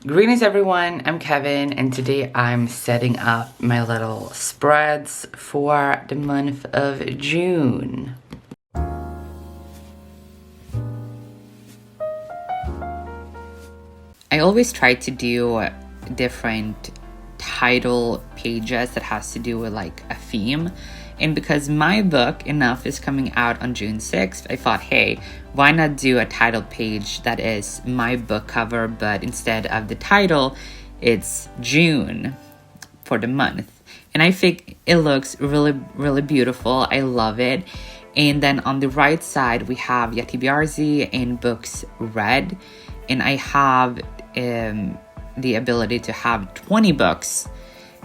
Greetings everyone, I'm Kevin and today I'm setting up my little spreads for the month of June. I always try to do different title pages that has to do with like a theme. And because my book, Enough, is coming out on June 6th, I thought, hey, why not do a title page that is my book cover, but instead of the title, it's June for the month. And I think it looks really, really beautiful. I love it. And then on the right side, we have Yetibiarzi and books read. And I have the ability to have 20 books.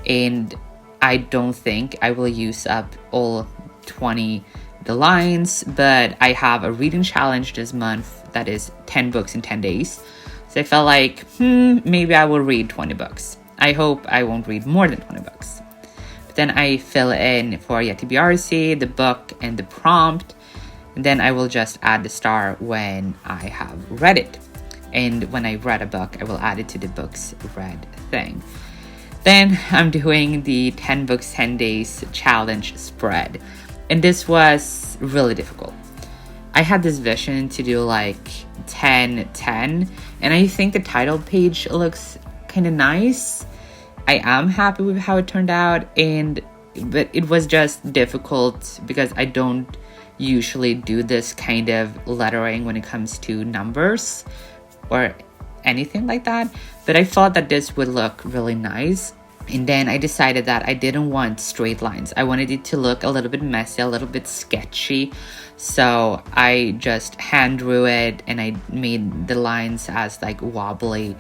And I don't think I will use up all 20 the lines, but I have a reading challenge this month that is 10 books in 10 days. So I felt like, maybe I will read 20 books. I hope I won't read more than 20 books. But then I fill in for Yetibiarzi, the book, and the prompt. And then I will just add the star when I have read it. And when I read a book, I will add it to the books read thing. Then I'm doing the 10 books, 10 days challenge spread. And this was really difficult. I had this vision to do like 10, 10. And I think the title page looks kind of nice. I am happy with how it turned out. But it was just difficult because I don't usually do this kind of lettering when it comes to numbers or anything like that, but I thought that this would look really nice. And then I decided that I didn't want straight lines. I wanted it to look a little bit messy, a little bit sketchy. So I just hand drew it and I made the lines as like wobbly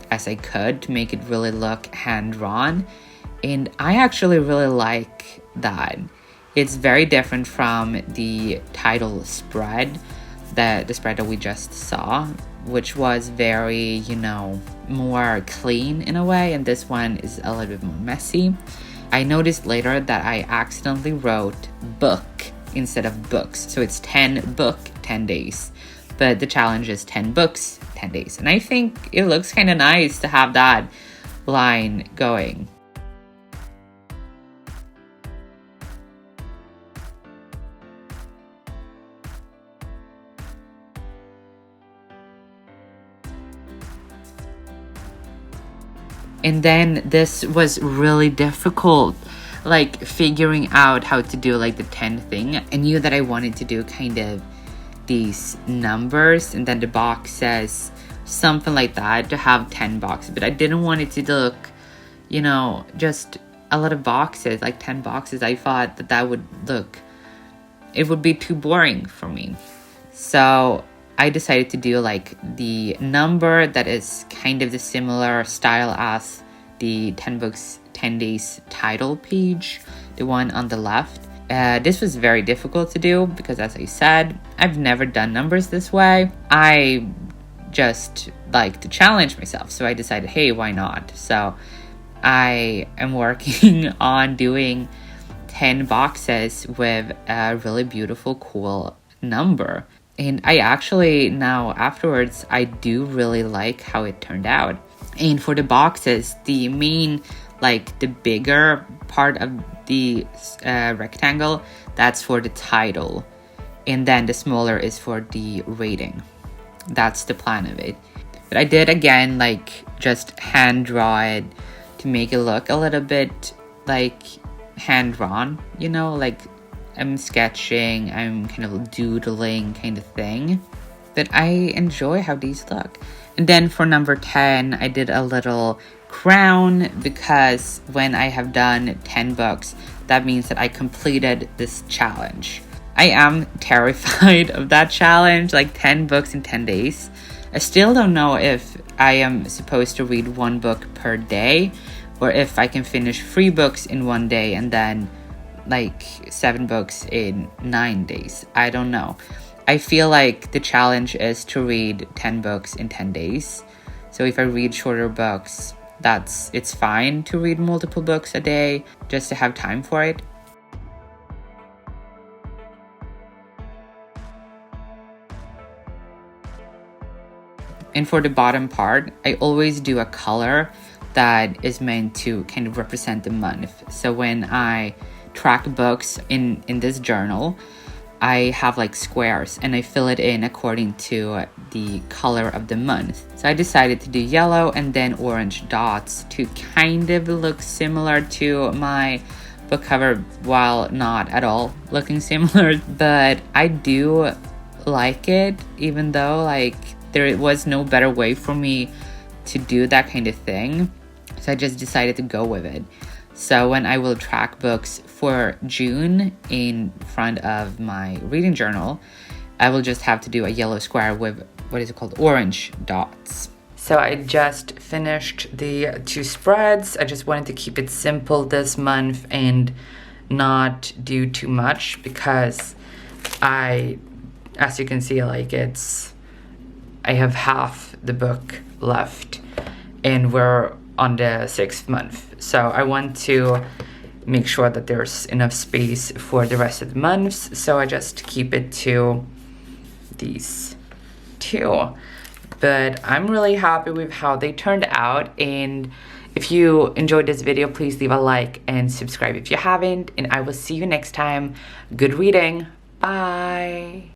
as I could to make it really look hand drawn. And I actually really like that. It's very different from the title spread, the spread that we just saw, which was very, more clean in a way, and this one is a little bit more messy. I noticed later that I accidentally wrote book instead of books, so it's 10 book, 10 days, but the challenge is 10 books, 10 days, and I think it looks kind of nice to have that line going. And then this was really difficult, like figuring out how to do like the 10 thing. I knew that I wanted to do kind of these numbers and then the box says something like that to have 10 boxes, but I didn't want it to look, just a lot of boxes, like 10 boxes. I thought that would look, it would be too boring for me. So I decided to do like the number that is kind of the similar style as the 10 books, 10 days title page, the one on the left. This was very difficult to do because, as I said, I've never done numbers this way. I just like to challenge myself. So I decided, hey, why not? So I am working on doing 10 boxes with a really beautiful, cool number. And I actually now afterwards, I do really like how it turned out. And for the boxes, the main, like the bigger part of the rectangle, that's for the title. And then the smaller is for the rating. That's the plan of it. But I did again, like just hand draw it to make it look a little bit like hand drawn, like I'm sketching, I'm kind of doodling kind of thing. But I enjoy how these look. And then for number 10, I did a little crown because when I have done 10 books, that means that I completed this challenge. I am terrified of that challenge, like 10 books in 10 days. I still don't know if I am supposed to read one book per day or if I can finish 3 books in one day and then like 7 books in 9 days. I don't know. I feel like the challenge is to read 10 books in 10 days. So if I read shorter books, it's fine to read multiple books a day just to have time for it. And for the bottom part, I always do a color that is meant to kind of represent the month. So when I track books in this journal, I have like squares and I fill it in according to the color of the month. So I decided to do yellow and then orange dots to kind of look similar to my book cover while not at all looking similar. But I do like it, even though like there was no better way for me to do that kind of thing. So I just decided to go with it. So when I will track books for June in front of my reading journal, I will just have to do a yellow square with, what is it called, orange dots. So I just finished the 2 spreads. I just wanted to keep it simple this month and not do too much because as you can see, like I have half the book left and we're on the 6th month. So I want to make sure that there's enough space for the rest of the months. So I just keep it to these 2. But I'm really happy with how they turned out. And if you enjoyed this video, please leave a like and subscribe if you haven't. And I will see you next time. Good reading. Bye.